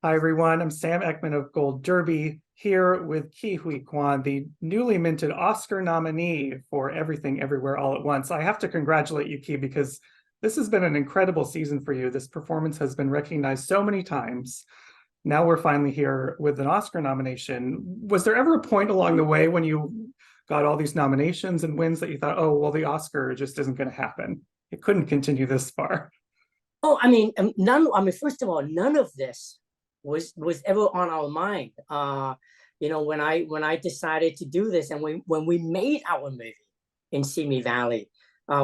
Hi, everyone. I'm Sam Eckmann of Gold Derby here with Huy Quan, the newly minted Oscar nominee for Everything Everywhere All at Once. I have to congratulate you, Key, because this has been an incredible season for you. This performance has been recognized so many times. Now we're finally here with an Oscar nomination. Was there ever a point along the way when you got all these nominations and wins that you thought, oh, well, the Oscar just isn't going to happen? It couldn't continue this far. Oh, I mean, none. I mean, first of all, none of this was ever on our mind. When I decided to do this, and when we made our movie in Simi Valley,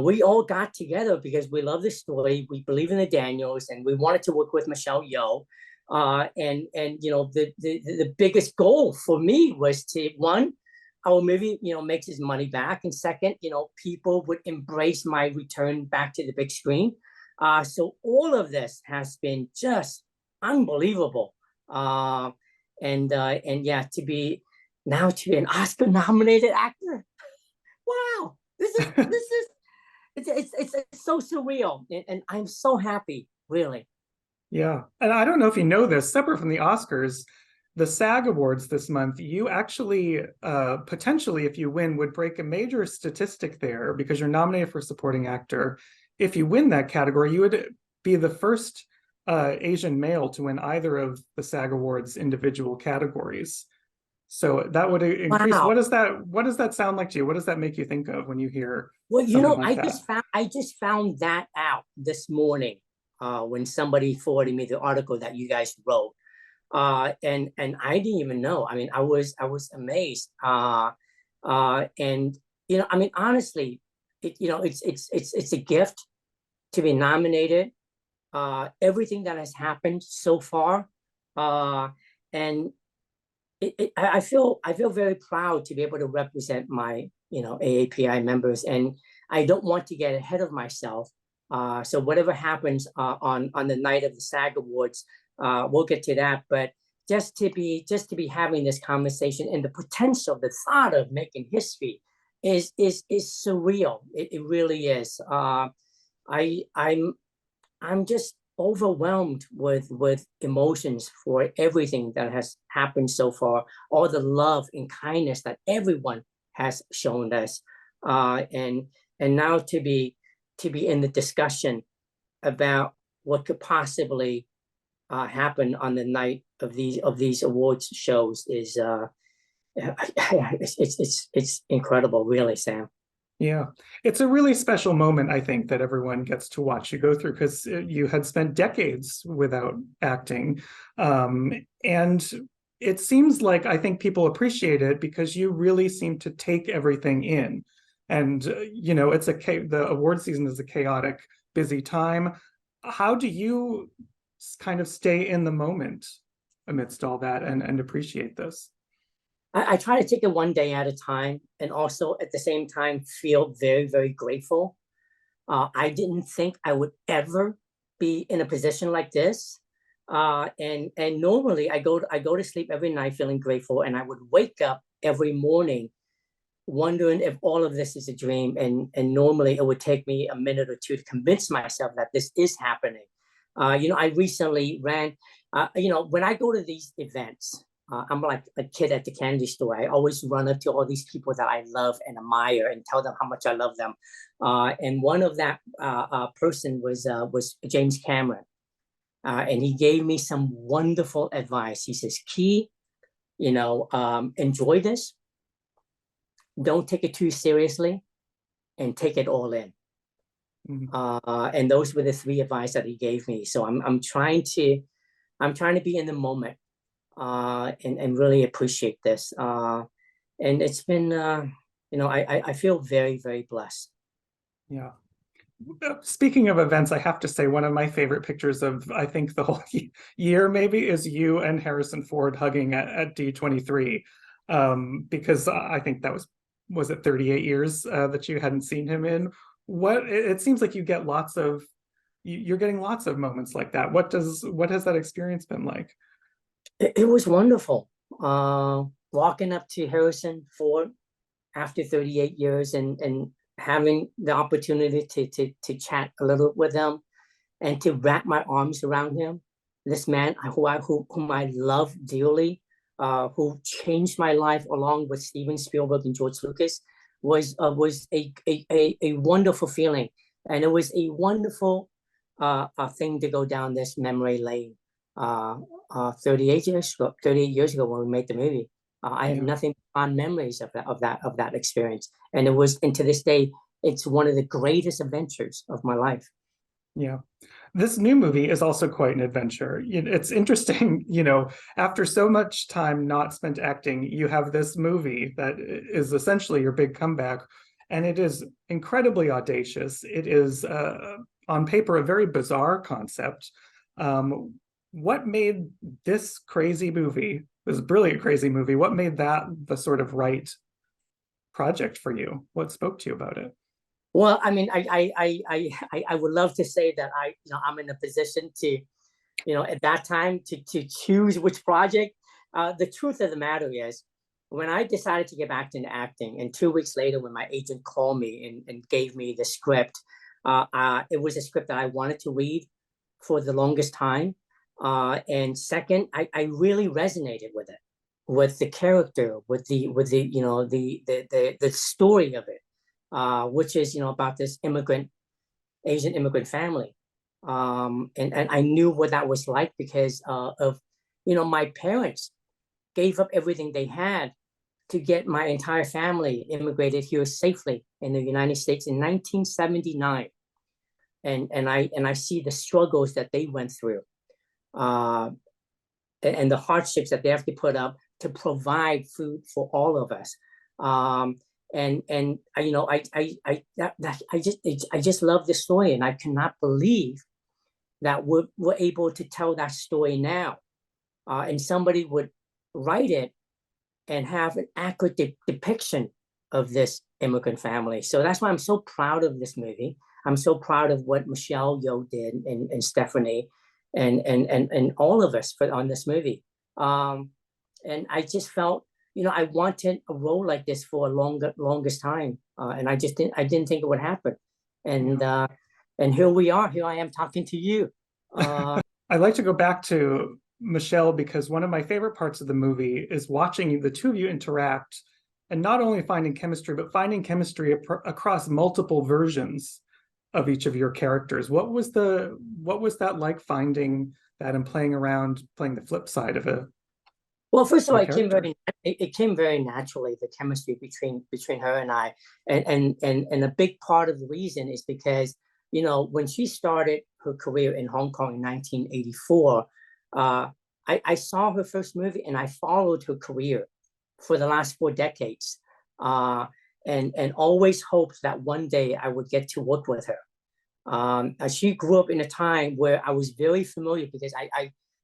we all got together because we love the story. We believe in the Daniels, and we wanted to work with Michelle Yeoh. And the biggest goal for me was to one, our movie makes his money back, and second, people would embrace my return back to the big screen. So all of this has been just unbelievable. And yeah, to be an Oscar nominated actor. Wow. It's so surreal. And I'm so happy, really. Yeah. And I don't know if you know this, separate from the Oscars, the SAG Awards this month, you actually potentially, if you win, would break a major statistic there because you're nominated for supporting actor. If you win that category, you would be the first Asian male to win either of the SAG Awards individual categories. So that would increase. Wow. What does that sound like to you? What does that make you think of when you hear Well, something like that? I just found that out this morning when somebody forwarded me the article that you guys wrote. And I didn't even know. I mean, I was amazed. And I mean, honestly, it's a gift to be nominated. Everything that has happened so far, and I feel very proud to be able to represent my AAPI members, and I don't want to get ahead of myself. So whatever happens on the night of the SAG Awards, we'll get to that. But just to be having this conversation and the potential, the thought of making history is surreal. It really is. I'm just overwhelmed with emotions for everything that has happened so far, all the love and kindness that everyone has shown us, and now to be in the discussion about what could possibly happen on the night of these awards shows is it's incredible, really, Sam. Yeah, it's a really special moment, I think, that everyone gets to watch you go through because you had spent decades without acting. And it seems like I think people appreciate it because you really seem to take everything in. And, the award season is a chaotic, busy time. How do you kind of stay in the moment amidst all that and appreciate this? I try to take it one day at a time, and also at the same time feel very, very grateful. I didn't think I would ever be in a position like this. And normally I go to sleep every night feeling grateful, and I would wake up every morning wondering if all of this is a dream. And normally it would take me a minute or two to convince myself that this is happening. I recently ran. When I go to these events, I'm like a kid at the candy store. I always run up to all these people that I love and admire and tell them how much I love them. And one of that person was James Cameron. And he gave me some wonderful advice. He says, Key, enjoy this. Don't take it too seriously, and take it all in. Mm-hmm. And those were the three advice that he gave me. So I'm trying to be in the moment. And really appreciate this. And it's been, I feel very, very blessed. Yeah. Speaking of events, I have to say one of my favorite pictures of, I think, the whole year maybe is you and Harrison Ford hugging at D23, because I think that was it 38 years that you hadn't seen him in? It seems like you're getting lots of moments like that. What has that experience been like? It was wonderful. Walking up to Harrison Ford after 38 years and having the opportunity to chat a little with him and to wrap my arms around him, this man whom I love dearly, who changed my life along with Steven Spielberg and George Lucas, was a wonderful feeling, and it was a wonderful thing to go down this memory lane. 38 years ago when we made the movie, I have nothing but memories of that experience, and to this day, it's one of the greatest adventures of my life. Yeah. This new movie is also quite an adventure. It's interesting, after so much time not spent acting, you have this movie that is essentially your big comeback, and it is incredibly audacious. It is, on paper, a very bizarre concept. What made this crazy movie, this brilliant, crazy movie, what made that the sort of right project for you? What spoke to you about it? Well, I mean, I would love to say that I'm in a position to, at that time to choose which project. The truth of the matter is, when I decided to get back into acting, and 2 weeks later, when my agent called me and gave me the script, it was a script that I wanted to read for the longest time. And second, I really resonated with it, with the character, with the the story of it, which is about this Asian immigrant family, and I knew what that was like because of my parents gave up everything they had to get my entire family immigrated here safely in the United States in 1979, and I see the struggles that they went through, and the hardships that they have to put up to provide food for all of us. And I just love this story, and I cannot believe that we're able to tell that story now, and somebody would write it and have an accurate depiction of this immigrant family. So that's why I'm so proud of this movie. I'm so proud of what Michelle Yeoh did, and Stephanie, and all of us on this movie. And I just felt, I wanted a role like this for a longest time, and I didn't think it would happen, and here we are. Here I am talking to you. I'd like to go back to Michelle, because one of my favorite parts of the movie is watching the two of you interact, and not only finding chemistry, but finding chemistry across multiple versions of each of your characters. What was that like, finding that and playing the flip side of it? Well, first of all, it came very naturally, the chemistry between her and I, and a big part of the reason is because when she started her career in Hong Kong in 1984, I saw her first movie, and I followed her career for the last 4 decades, and always hoped that one day I would get to work with her. She grew up in a time where I was very familiar, because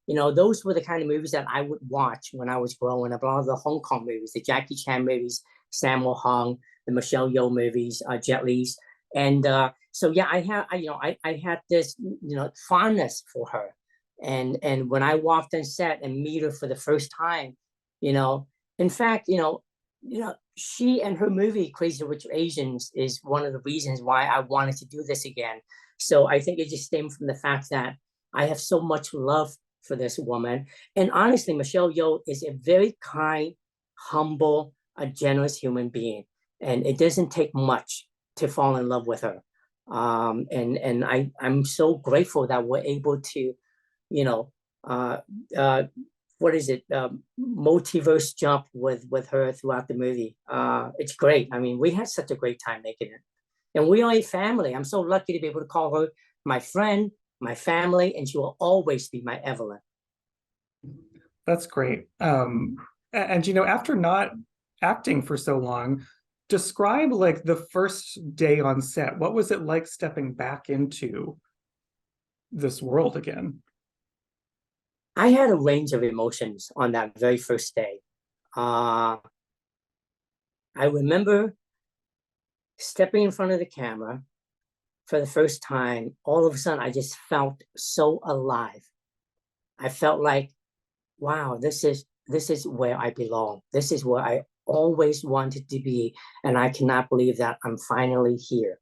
those were the kind of movies that I would watch when I was growing up. A lot of the Hong Kong movies, the Jackie Chan movies, Sammo Hung, the Michelle Yeoh movies, Jet Li's, and so yeah, I had this fondness for her, and when I walked on set and meet her for the first time, in fact, she and her movie Crazy Rich Asians is one of the reasons why I wanted to do this again. So I think it just stemmed from the fact that I have so much love for this woman. And honestly, Michelle Yeoh is a very kind, humble, a generous human being. And it doesn't take much to fall in love with her. And I'm so grateful that we're able to, what is it, multiverse jump with her throughout the movie. It's great. I mean, we had such a great time making it. And we are a family. I'm so lucky to be able to call her my friend, my family, and she will always be my Evelyn. That's great. And after not acting for so long, describe like the first day on set. What was it like stepping back into this world again? I had a range of emotions on that very first day. I remember stepping in front of the camera for the first time. All of a sudden, I just felt so alive. I felt like, wow, this is where I belong. This is where I always wanted to be, and I cannot believe that I'm finally here.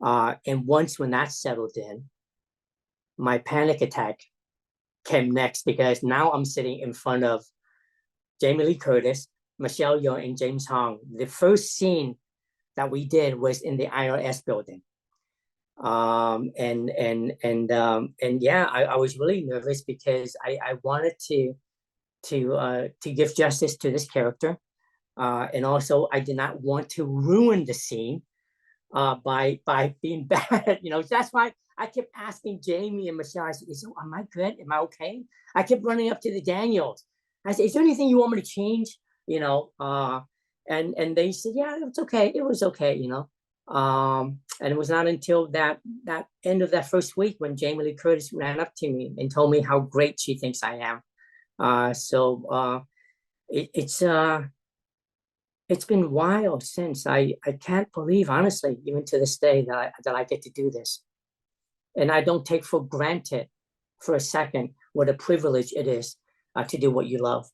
And when that settled in, my panic attack came next, because now I'm sitting in front of Jamie Lee Curtis, Michelle Yeoh, and James Hong. The first scene that we did was in the IRS building. And yeah, I was really nervous because I wanted to give justice to this character. And also I did not want to ruin the scene by being bad. That's why I kept asking Jamie and Michelle, I said, am I good? Am I okay? I kept running up to the Daniels. I said, is there anything you want me to change? And they said, yeah, it's okay. It was okay, and it was not until that end of that first week when Jamie Lee Curtis ran up to me and told me how great she thinks I am. It's been wild since. I can't believe, honestly, even to this day, that I get to do this. And I don't take for granted for a second what a privilege it is to do what you love.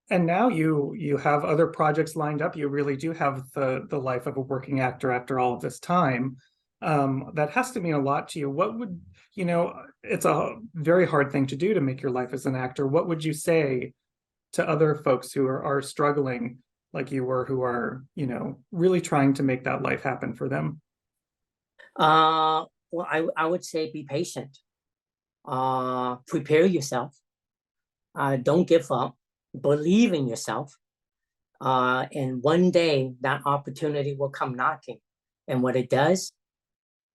And now you have other projects lined up. You really do have the life of a working actor after all of this time. That has to mean a lot to you. What would, it's a very hard thing to do, to make your life as an actor. What would you say to other folks who are struggling like you were, who are, really trying to make that life happen for them? Well, I would say be patient. Prepare yourself. Don't give up. Believe in yourself. And one day that opportunity will come knocking. And when it does,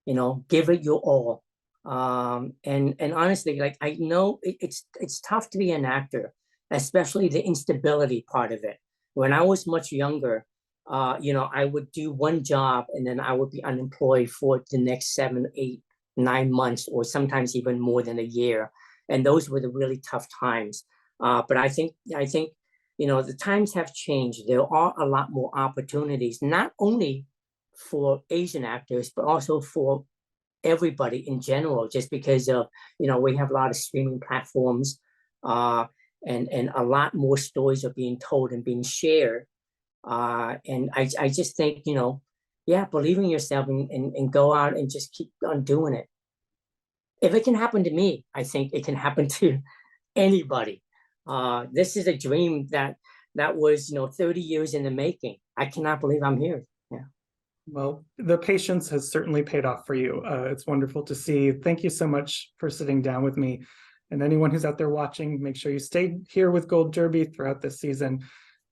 give it your all. And honestly, like, I know it's tough to be an actor, especially the instability part of it. When I was much younger, I would do one job and then I would be unemployed for the next 7, 8, 9 months, or sometimes even more than a year. And those were the really tough times. But I think, the times have changed. There are a lot more opportunities, not only for Asian actors, but also for everybody in general, just because of, we have a lot of streaming platforms, and a lot more stories are being told and being shared. And I just think, believe in yourself and go out and just keep on doing it. If it can happen to me, I think it can happen to anybody. This is a dream that was, 30 years in the making. I cannot believe I'm here. Yeah. Well, the patience has certainly paid off for you. It's wonderful to see. Thank you so much for sitting down with me. And anyone who's out there watching, make sure you stay here with Gold Derby throughout this season.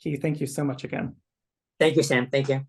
Key, thank you so much again. Thank you, Sam. Thank you.